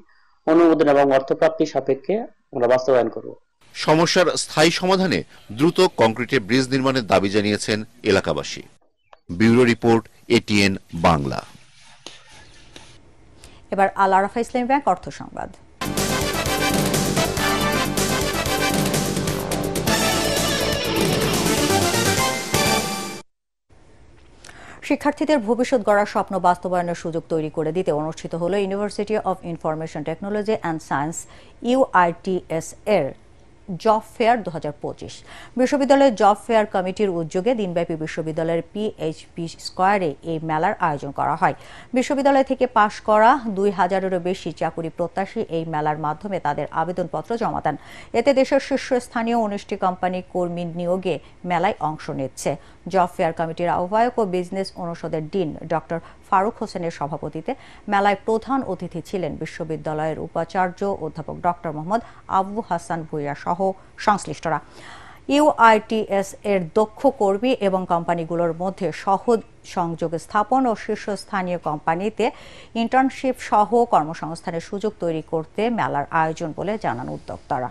অনুমোদন এবং অর্থপ্রাপ্তি সাপেক্ষে আমরা বাস্তবায়ন করব। সমস্যার স্থায়ী সমাধানে দ্রুত কংক্রিটের ব্রিজ নির্মাণের দাবি জানিয়েছেন এলাকাবাসী। Bureau report, ATN Bangla. এবার আল আরাফা ইসলামী ব্যাংক অর্থ সংবাদ। শিক্ষার্থীদের ভবিষ্যৎ গড়ার স্বপ্ন বাস্তবায়নের সুযোগ তৈরি করে দিতে অনুষ্ঠিত হলো university of information technology and science UITS এর জব ফেয়ার 2025। বিশ্ববিদ্যালয়ের জব ফেয়ার কমিটির উদ্যোগে দিনব্যাপী বিশ্ববিদ্যালয়ের PHP স্কয়ারে এই মেলার আয়োজন করা হয়। বিশ্ববিদ্যালয় থেকে পাশ করা 2000-এরও বেশি চাকুরি প্রত্যাশী এই মেলার মাধ্যমে তাদের আবেদনপত্র জমা দেন। এতে দেশের শীর্ষস্থানীয় 19টি কোম্পানি কর্মী নিয়োগে মেলায় অংশ নিচ্ছে। জব ফেয়ার কমিটির আহ্বায়ক ও বিজনেস অনুষদের ডিন ডক্টর ফারুক হোসেনের সভাপতিত্বে মেলায় প্রধান অতিথি ছিলেন বিশ্ববিদ্যালয়ের উপাচার্য অধ্যাপক ডক্টর মোহাম্মদ আবু হাসান ভুইয়া সহ সংশ্লিষ্টরা। UITS এর দক্ষ কর্মী এবং কোম্পানিগুলোর মধ্যে সহজ সংযোগ স্থাপন ও শীর্ষস্থানীয় কোম্পানিতে ইন্টার্নশিপ সহ কর্মসংস্থানের সুযোগ তৈরি করতে মেলার আয়োজন বলে জানান উদ্যোক্তারা।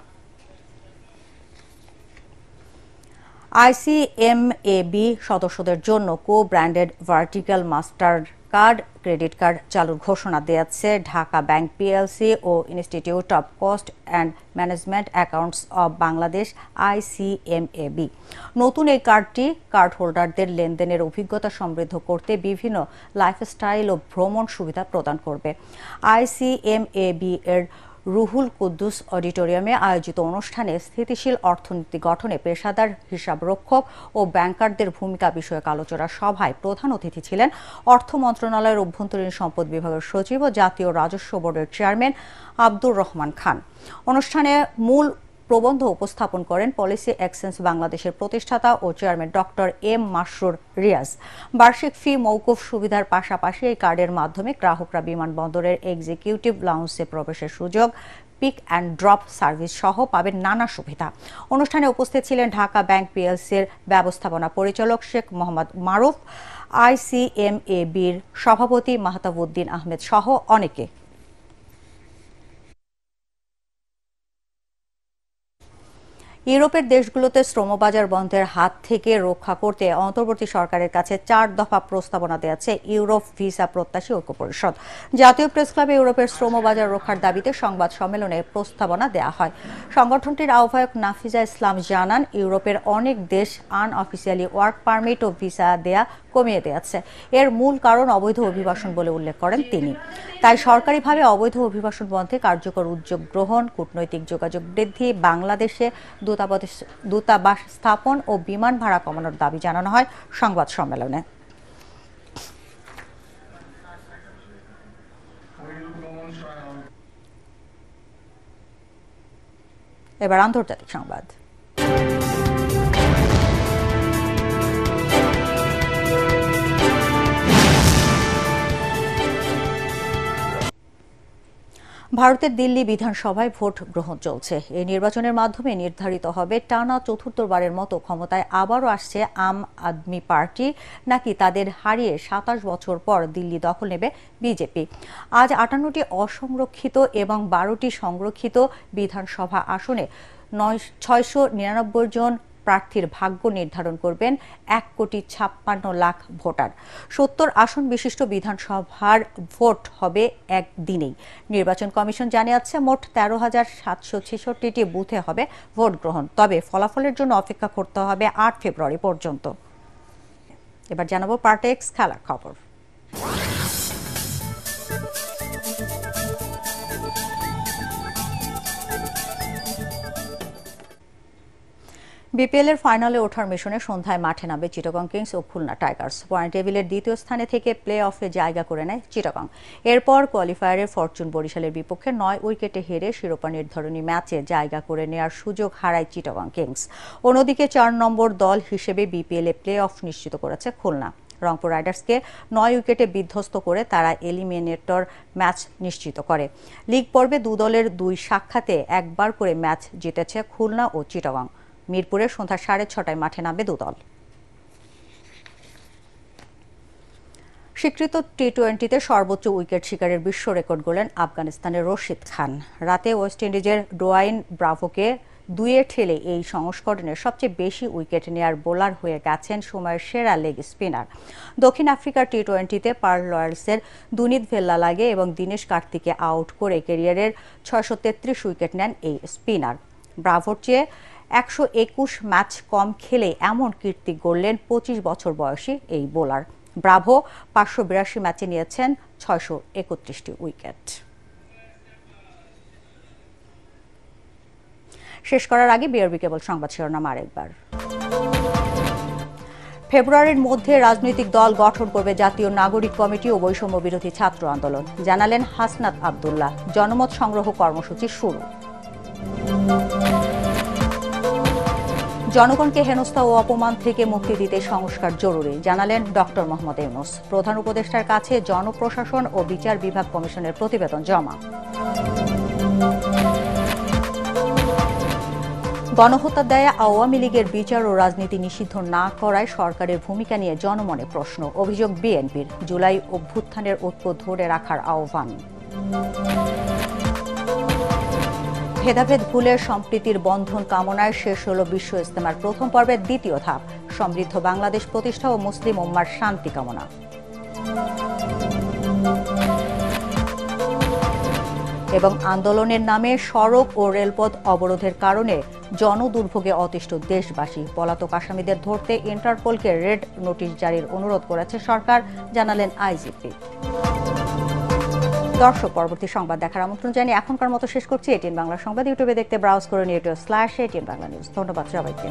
ICMAB সদস্যদের জন্য co branded vertical Mastercard, credit card চালুর ঘোষণা দিয়েছে ঢাকা ব্যাংক পিএলসি ও Institute of Cost and Management Accountants of Bangladesh ICMAB। নতুন এই কার্ডটি কার্ড হোল্ডারদের লেনদেনের অভিজ্ঞতা সমৃদ্ধ করতে বিভিন্ন লাইফস্টাইল ও ভ্রমণ সুবিধা প্রদান করবে। ICMAB এর রুহুল কুদ্দুস অডিটোরিয়ামে আয়োজিত অনুষ্ঠানে স্থিতিশীল অর্থনীতি গঠনে পেশাদার হিসাবরক্ষক ও ব্যাংকারদের ভূমিকা বিষয়ক আলোচনা সভায় প্রধান অতিথি ছিলেন অর্থ মন্ত্রণালয়ের অভ্যন্তরীণ সম্পদ বিভাগের সচিব ও জাতীয় রাজস্ব বোর্ডের চেয়ারম্যান আব্দুর রহমান খান। অনুষ্ঠানে মূল প্রবন্ধ উপস্থাপন করেন পলিসি এক্সচেঞ্জ বাংলাদেশের প্রতিষ্ঠাতা ও chairman doctor M Masrur Reaz. বার্ষিক ফি মওকুফ সুবিধার পাশাপাশি এই কার্ডের মাধ্যমে গ্রাহকরা বিমানবন্দরের এক্সিকিউটিভ লাউঞ্জে প্রবেশের সুযোগ, পিক অ্যান্ড ড্রপ সার্ভিস সহ পাবেন নানা সুবিধা। অনুষ্ঠানে উপস্থিত ছিলেন ঢাকা ব্যাংক পিএলসির ব্যবস্থাপনা পরিচালক শেখ মোহাম্মদ মারুফ, ICMAB-র সভাপতি মাহতাবউদ্দিন আহমেদ সহ অনেকে। ইউরোপের দেশগুলোতে শ্রমবাজার বন্ধের হাত থেকে রক্ষা করতে অন্তর্বর্তী সরকারের কাছে 4 দফা প্রস্তাবনা দিয়েছে ইউরোপ ভিসা প্রত্যাশী ঐক্য পরিষদ। জাতীয় প্রেস ক্লাবে ইউরোপের শ্রমবাজার রক্ষার দাবিতে সংবাদ সম্মেলনে প্রস্তাবনা দেওয়া হয়। সংগঠনটির আহ্বায়ক নাফিজা ইসলাম জানান, ইউরোপের অনেক দেশ আনঅফিসিয়ালি ওয়ার্ক পারমিট ও ভিসা দেয়া কমিয়ে দিয়েছে। এর মূল কারণ অবৈধ অভিবাসন বলে উল্লেখ করেন তিনি। তাই সরকারিভাবে অবৈধ অভিবাসন বন্ধে কার্যকর উদ্যোগ গ্রহণ, কূটনৈতিক যোগাযোগ বৃদ্ধি, বাংলাদেশে দূতাবাস স্থাপন ও বিমান ভাড়া কমানোর দাবি জানানো হয় সংবাদ সম্মেলনে। এবার আন্তর্জাতিক সংবাদ। ভারতের দিল্লি বিধানসভায় ভোট গ্রহণ চলছে। এই নির্বাচনের মাধ্যমে নির্ধারিত হবে টানা চতুর্থবারের মতো ক্ষমতায় আবারও আসছে আম আদমি পার্টি নাকি তাদের হারিয়ে 27 বছর পর দিল্লি দখল নেবে বিজেপি। আজ 58টি অসংরক্ষিত এবং 12টি সংরক্ষিত বিধানসভা আসনে 699 জন প্রার্থীর ভাগ্য নির্ধারণ করবেন 1,56,00,000 ভোটার। 70 আসন বিশিষ্ট বিধানসভার ভোট হবে একদিনেই। নির্বাচন কমিশন জানিয়েছে মোট 13,766টি বুথে হবে ভোট গ্রহণ। তবে ফলাফলের জন্য অপেক্ষা করতে হবে 8 ফেব্রুয়ারি পর্যন্ত। এবার জানাবো পার্টেক্স খেলার খবর। বিপিএল এর ফাইনালে ওঠার মিশনে সন্ধ্যায় মাঠে নামবে চিটাগং কিংস ও খুলনা টাইগার্স। পয়েন্ট টেবিলের দ্বিতীয় স্থানে থেকে প্লে অফে জায়গা করে নেয় চিটাগং। এরপর কোয়ালিফায়ারে ফরচুন বরিশালের বিপক্ষে 9 উইকেটে হেরে শিরোপা নির্ধারণী ম্যাচে জায়গা করে নেওয়ার সুযোগ হারায় চিটাগং কিংস। অন্যদিকে 4 নম্বর দল হিসেবে বিপিএল এ প্লে অফ নিশ্চিত করেছে খুলনা। রংপুর রাইডার্সকে 9 উইকেটে বিধ্বস্ত করে তারা এলিমিনেটর ম্যাচ নিশ্চিত করে। লিগ পর্বে দু দলের 2 সাক্ষাতে একবার করে ম্যাচ জিতেছে খুলনা ও চিটাগং। মিরপুরে সন্ধ্যা 6:30টায় মাঠে নামবে দু দল। স্বীকৃত টি-20তে সর্বোচ্চ উইকেট শিকারের বিশ্ব রেকর্ড গড়লেন আফগানিস্তানের রশিদ খান। রাতে ওয়েস্ট ইন্ডিজের ডোয়াইন ব্রাভোকে 2-এ ঠেলে এই সংস্করণের সবচেয়ে বেশি উইকেট নেয়ার বোলার হয়ে গেছেন সময়ের সেরা লেগ স্পিনার। দক্ষিণ আফ্রিকার টি-20তে পার্ল রয়্যালসের দুনিত ভেল্লালাগে এবং দীনেশ কার্তিককে আউট করে ক্যারিয়ারের 633 উইকেট নেন এই স্পিনার। ব্রাভোর চেয়ে 121 ম্যাচ কম খেলে এমন কীর্তি গড়লেন 25 বছর বয়সী এই বোলার। ব্রাভো 582 ম্যাচে নিয়েছেন 631টি উইকেট। শেষ করার আগে বিআরবি কেবল সংবাদ শিরোনাম আরেকবার। ফেব্রুয়ারির মধ্যে রাজনৈতিক দল গঠন করবে জাতীয় নাগরিক কমিটি ও বৈষম্য বিরোধী ছাত্র আন্দোলন, জানালেন হাসনাত আব্দুল্লাহ। জনমত সংগ্রহ কর্মসূচি শুরু। জনগণকে হেনস্থা ও অপমান থেকে মুক্তি দিতে সংস্কার জরুরি, জানালেন ডক্টর মোহাম্মদ ইউনূস। প্রধান উপদেষ্টার কাছে জনপ্রশাসন ও বিচার বিভাগ কমিশনের প্রতিবেদন জমা। গণহত্যার দায়ে আওয়ামী লীগের বিচার ও রাজনীতি নিষিদ্ধ না করায় সরকারের ভূমিকা নিয়ে জনমনে প্রশ্ন, অভিযোগ বিএনপির। জুলাই অভ্যুত্থানের ঐক্য ধরে রাখার আহ্বান। ভেদাভেদ ভুলে সম্প্রীতির বন্ধন কামনায় শেষ হল বিশ্ব ইজতেমার প্রথম পর্বের দ্বিতীয় ধাপ। সমৃদ্ধ বাংলাদেশ প্রতিষ্ঠা ও মুসলিম উম্মার শান্তি কামনা। এবং আন্দোলনের নামে সড়ক ও রেলপথ অবরোধের কারণে জনদুর্ভোগে অতিষ্ঠ দেশবাসী। পলাতক আসামিদের ধরতে ইন্টারপোলকে রেড নোটিশ জারির অনুরোধ করেছে সরকার, জানালেন আইজিপি। দর্শক, পরবর্তী সংবাদ দেখার আমন্ত্রণ জানিয়ে এখনকার মতো শেষ করছি। এটিএন বাংলা সংবাদ ইউটিউবে দেখতে ব্রাউজ করুন youtube/ATN Bangla News। ধন্যবাদ সবাইকে।